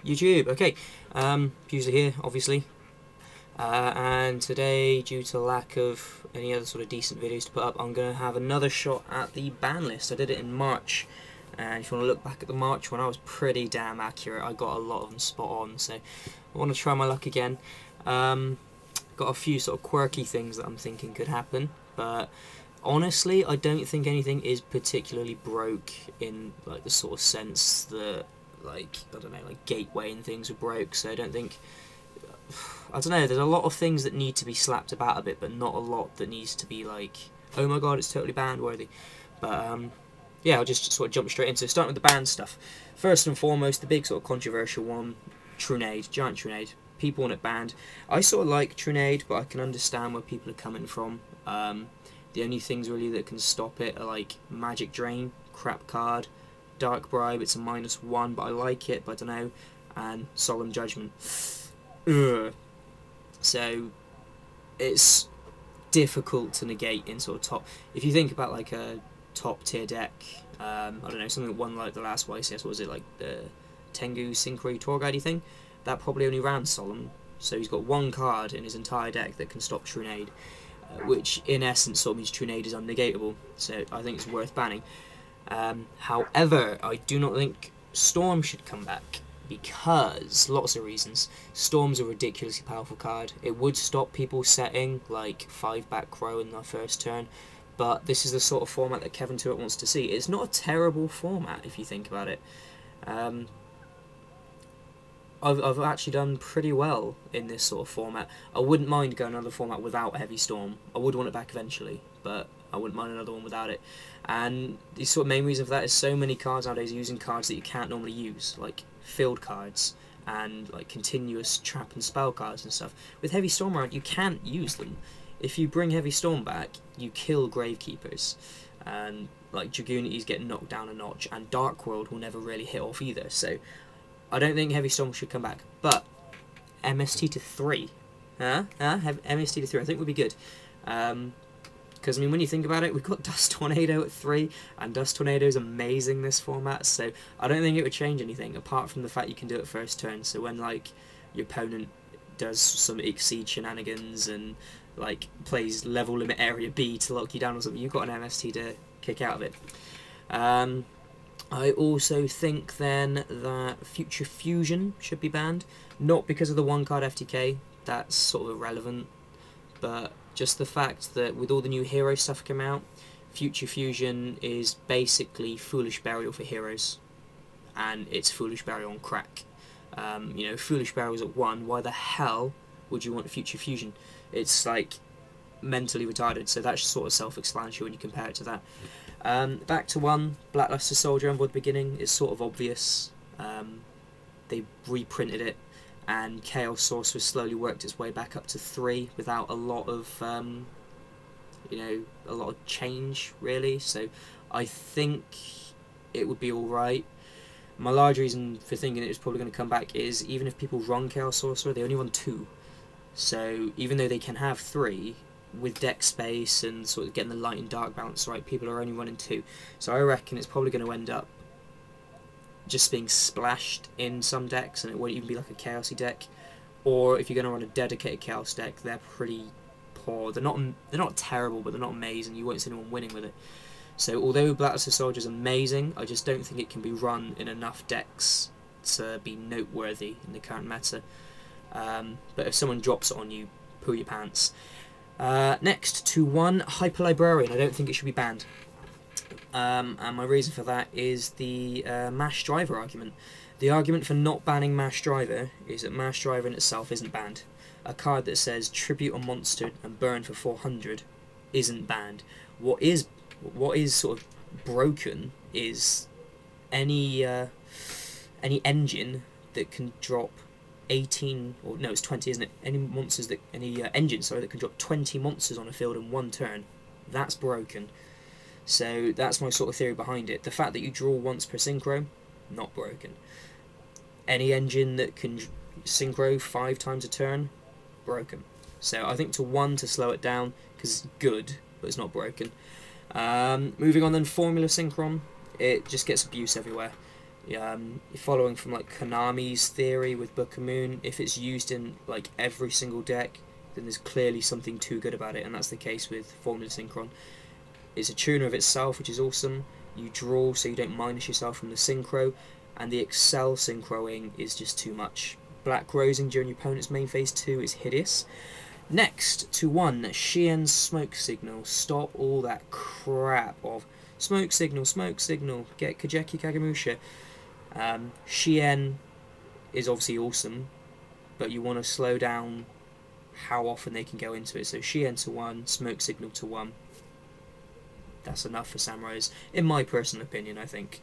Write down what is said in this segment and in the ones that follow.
YouTube. Okay, Pewsily here, obviously. And today, due to lack of any other sort of decent videos to put up, I'm going to have another shot at the ban list. I did it in March, and if you want to look back at the March one, I was pretty damn accurate. I got a lot of them spot on, so I want to try my luck again. Got a few sort of quirky things that I'm thinking could happen, but honestly, I don't think anything is particularly broke in like the sort of sense that, like, I don't know, like Gateway and things are broke, so I don't think, I don't know, there's a lot of things that need to be slapped about a bit, but not a lot that needs to be like, oh my god, it's totally banned worthy. But yeah, I'll just sort of jump straight into it. Starting with the banned stuff. First and foremost, the big sort of controversial one, Trunade, Giant Trunade. People want it banned. I sort of like Trunade, but I can understand where people are coming from. The only things really that can stop it are like Magic Drain, crap card, Dark Bribe, it's a -1, but I like it, but I don't know, and Solemn Judgment. Ugh. So it's difficult to negate in sort of top. If you think about like a top tier deck, I don't know, something that won like the last YCS, what was it, like the Tengu Synchro Tour Guide thing? That probably only ran Solemn, so he's got one card in his entire deck that can stop Trunade, which in essence sort of means Trunade is unnegatable, so I think it's worth banning. However, I do not think Storm should come back, because lots of reasons. Storm's a ridiculously powerful card. It would stop people setting like 5-back row in their first turn, but this is the sort of format that Kevin Tuitt wants to see. It's not a terrible format if you think about it. I've actually done pretty well in this sort of format. I wouldn't mind going another format without Heavy Storm. I would want it back eventually, but I wouldn't mind another one without it. And the sort of main reason for that is so many cards nowadays are using cards that you can't normally use, like field cards and like continuous trap and spell cards and stuff. With Heavy Storm around, you can't use them. If you bring Heavy Storm back, you kill Gravekeepers, and like Dragoonities get knocked down a notch, and Dark World will never really hit off either. So I don't think Heavy Storm should come back, but MST to 3, MST to 3, I think would be good. Because I mean, when you think about it, we've got Dust Tornado at 3, and Dust Tornado is amazing this format. So I don't think it would change anything apart from the fact you can do it first turn. So when like your opponent does some Exceed shenanigans and like plays level limit area B to lock you down or something, you've got an MST to kick out of it. I also think then that Future Fusion should be banned, not because of the one card FTK, that's sort of irrelevant, but just the fact that with all the new hero stuff come out, Future Fusion is basically Foolish Burial for heroes, and it's Foolish Burial on crack. You know, Foolish Burial's at 1, why the hell would you want Future Fusion? It's like mentally retarded, so that's sort of self-explanatory when you compare it to that. Back to 1, Blackluster Soldier Envoy at the beginning is sort of obvious. They reprinted it, and Chaos Sorcerer slowly worked its way back up to 3 without a lot of, you know, a lot of change really. So I think it would be alright. My large reason for thinking it was probably going to come back is even if people run Chaos Sorcerer, they only run 2. So even though they can have 3, with deck space and sort of getting the light and dark balance right, people are only running 2. So I reckon it's probably going to end up just being splashed in some decks, and it won't even be like a Chaosy deck. Or if you're going to run a dedicated Chaos deck, they're pretty poor. They're not terrible, but they're not amazing. You won't see anyone winning with it. So although Blackluster Soldier is amazing, I just don't think it can be run in enough decks to be noteworthy in the current meta. But if someone drops it on you, poo your pants. Next to 1, Hyper Librarian. I don't think it should be banned. And my reason for that is the Mash Driver argument. The argument for not banning Mash Driver is that Mash Driver in itself isn't banned. A card that says tribute a monster and burn for 400 isn't banned. What is sort of broken is any engine that can drop 18, or no, it's 20, isn't it? Any engine, sorry, that can drop 20 monsters on a field in 1 turn, that's broken. So that's my sort of theory behind it. The fact that you draw once per synchro, not broken. Any engine that can synchro 5 times a turn, broken. So I think to 1 to slow it down, because it's good, but it's not broken. Moving on then, Formula Synchron, it just gets abuse everywhere. Following from like Konami's theory with Book of Moon, if it's used in like every single deck, then there's clearly something too good about it, and that's the case with Formula Synchron. It's a tuner of itself, which is awesome. You draw so you don't minus yourself from the synchro, and the Excel synchroing is just too much. Black Rosing during your opponent's main phase 2 is hideous. Next to 1, Shien's Smoke Signal. Stop all that crap of smoke signal, get Kajeki Kagemusha. Shien is obviously awesome, but you want to slow down how often they can go into it. So Shien to 1, Smoke Signal to 1. That's enough for Samurais, in my personal opinion, I think.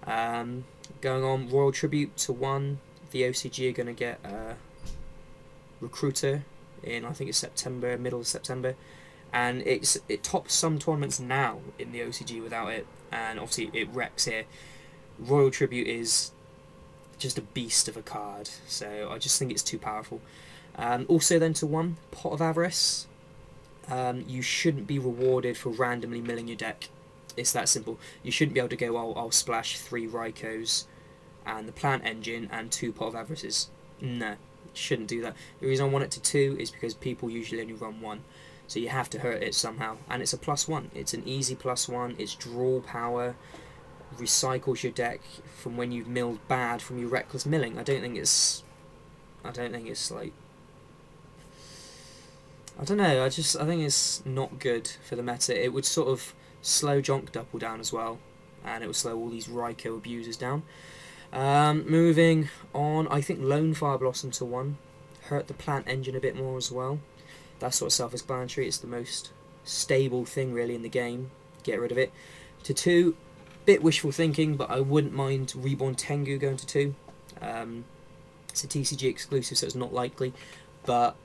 Going on, Royal Tribute to 1. The OCG are going to get Recruiter in, I think it's September, middle of September. And it tops some tournaments now in the OCG without it, and obviously it wrecks here. Royal Tribute is just a beast of a card, so I just think it's too powerful. Also then to 1, Pot of Avarice. You shouldn't be rewarded for randomly milling your deck. It's that simple. You shouldn't be able to go, I'll splash 3 Raikos and the Plant Engine and 2 Pot of Avarices. No, shouldn't do that. The reason I want it to 2 is because people usually only run 1. So you have to hurt it somehow. And it's a +1. It's an easy +1. It's draw power. Recycles your deck from when you've milled bad from your reckless milling. I don't think it's like, I don't know, I think it's not good for the meta. It would sort of slow Jonk Double down as well, and it would slow all these Raikou abusers down. Moving on, I think Lone Fire Blossom to 1. Hurt the Plant Engine a bit more as well. That's sort of self-explanatory. It's the most stable thing really in the game. Get rid of it. To 2, bit wishful thinking, but I wouldn't mind Reborn Tengu going to 2. It's a TCG exclusive, so it's not likely, but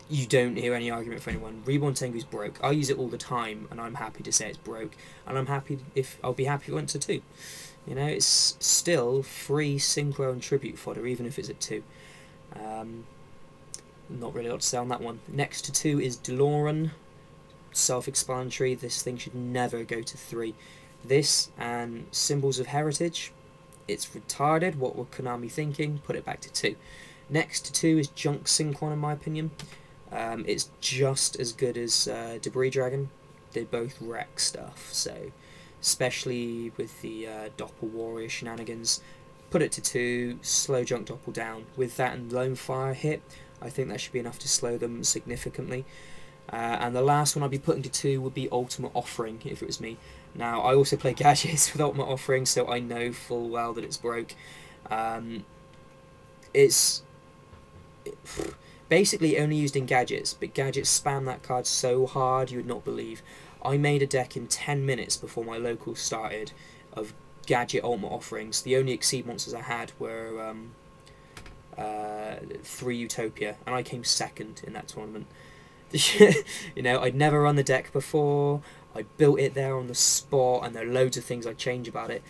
you don't hear any argument for anyone. Reborn Tengu's broke. I use it all the time, and I'm happy to say it's broke. And I'll be happy if it went to 2. You know, it's still free synchro and tribute fodder, even if it's at 2. Not really a lot to say on that one. Next to 2 is DeLorean. Self-explanatory. This thing should never go to 3. This and Symbols of Heritage. It's retarded. What were Konami thinking? Put it back to 2. Next to 2 is Junk Synchron, in my opinion. It's just as good as Debris Dragon. They both wreck stuff, so especially with the Doppel Warrior shenanigans. Put it to 2, slow Junk Doppel down. With that and Lone Fire hit, I think that should be enough to slow them significantly. And the last one I'd be putting to 2 would be Ultimate Offering, if it was me. Now, I also play Gadgets with Ultimate Offering, so I know full well that it's broke. It's basically only used in Gadgets, but Gadgets spam that card so hard you would not believe. I made a deck in 10 minutes before my locals started of Gadget Ultimate Offerings. The only Exceed monsters I had were 3 Utopia, and I came second in that tournament. You know, I'd never run the deck before. I built it there on the spot, and there are loads of things I'd change about it,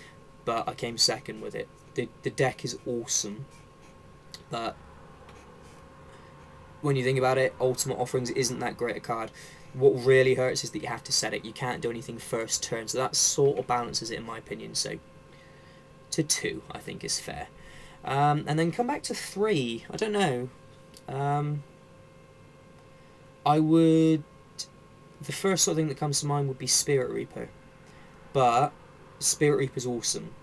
but I came second with it. The deck is awesome, but when you think about it, Ultimate Offerings isn't that great a card. What really hurts is that you have to set it. You can't do anything first turn, so that sort of balances it in my opinion. So to 2, I think is fair. And then come back to 3. I don't know. The first sort of thing that comes to mind would be Spirit Reaper, but Spirit Reaper's awesome.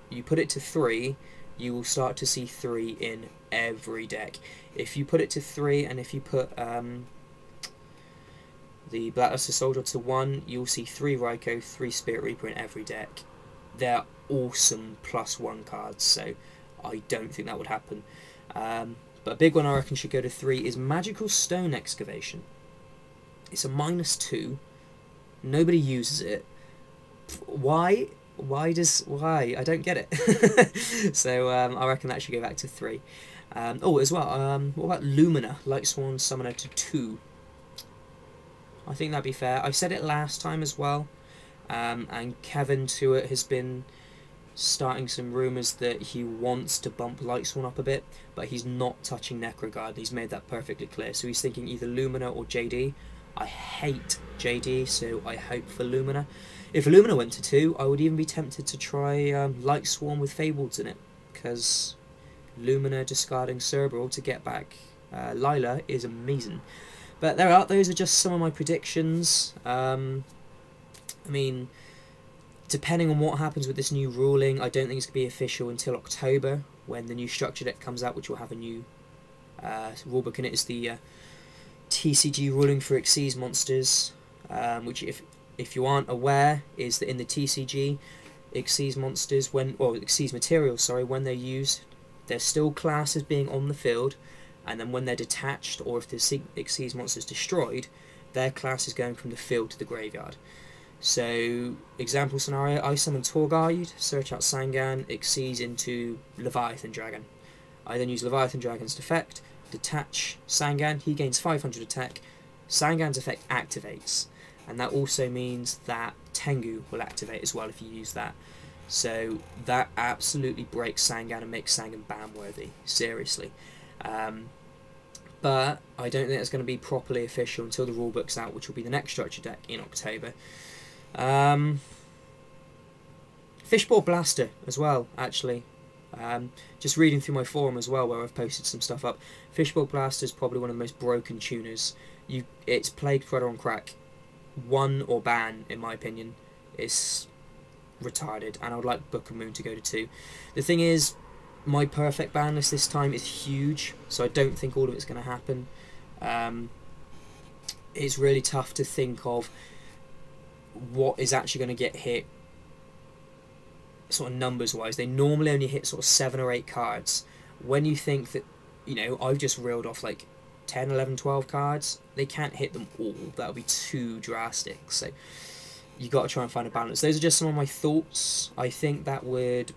You put it to 3, you will start to see 3 in every deck. If you put it to 3, and if you put the Blackluster Soldier to 1, you'll see 3 Raikou, 3 Spirit Reaper in every deck. They're awesome +1 cards, so I don't think that would happen. But a big one I reckon should go to 3 is Magical Stone Excavation. It's a -2. Nobody uses it. Why? Why? I don't get it. So I reckon that should go back to 3. Oh, as well, what about Lumina, Light Sworn Summoner to 2? I think that'd be fair. I said it last time as well, and Kevin Tuitt has been starting some rumours that he wants to bump Light Sworn up a bit, but he's not touching Necroguard. He's made that perfectly clear. So he's thinking either Lumina or JD. I hate JD, so I hope for Lumina. If Illumina went to 2, I would even be tempted to try Light Swarm with Fableds in it, because Lumina discarding Cerberus to get back Lila is amazing. But there are, those are just some of my predictions. I mean, depending on what happens with this new ruling, I don't think it's going to be official until October, when the new structure deck comes out, which will have a new rulebook in it. It's the TCG ruling for Xyz monsters, which, if you aren't aware, is that in the TCG, Xyz monsters, Xyz materials, sorry, when they're used, they're still classed as being on the field, and then when they're detached, or if the Xyz monster is destroyed, their class is going from the field to the graveyard. So, example scenario, I summon Torguide, search out Sangan, Xyz into Leviathan Dragon. I then use Leviathan Dragon's effect, detach Sangan, he gains 500 attack, Sangan's effect activates, and that also means that Tengu will activate as well if you use that. So that absolutely breaks Sangan and makes Sangan ban worthy, seriously. But I don't think it's going to be properly official until the rulebook's out, which will be the next structure deck in October. Fishbowl Blaster as well, actually. Just reading through my forum as well, where I've posted some stuff up. Fishbowl Blaster is probably one of the most broken tuners. It's Plague Predator on crack. 1 or ban, in my opinion. It's retarded, and I would like Book of Moon to go to 2. The thing is, my perfect ban list this time is huge, so I don't think all of it's going to happen. It's really tough to think of what is actually going to get hit sort of numbers wise. They normally only hit sort of 7 or 8 cards. When you think that, you know, I've just reeled off like 10, 11, 12 cards, they can't hit them all. That would be too drastic. So you got to try and find a balance. Those are just some of my thoughts. I think that would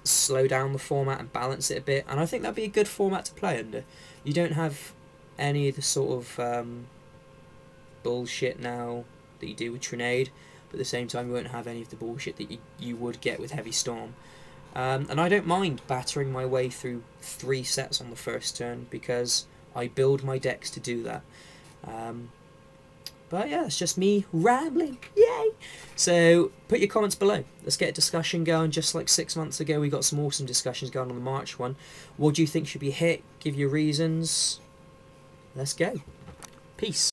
slow down the format and balance it a bit, and I think that'd be a good format to play under. You don't have any of the sort of bullshit now that you do with Trinade, but at the same time you won't have any of the bullshit that you would get with Heavy Storm. And I don't mind battering my way through 3 sets on the first turn, because I build my decks to do that. But yeah, it's just me rambling. Yay! So put your comments below. Let's get a discussion going. Just like 6 months ago, we got some awesome discussions going on the March one. What do you think should be hit? Give your reasons. Let's go. Peace.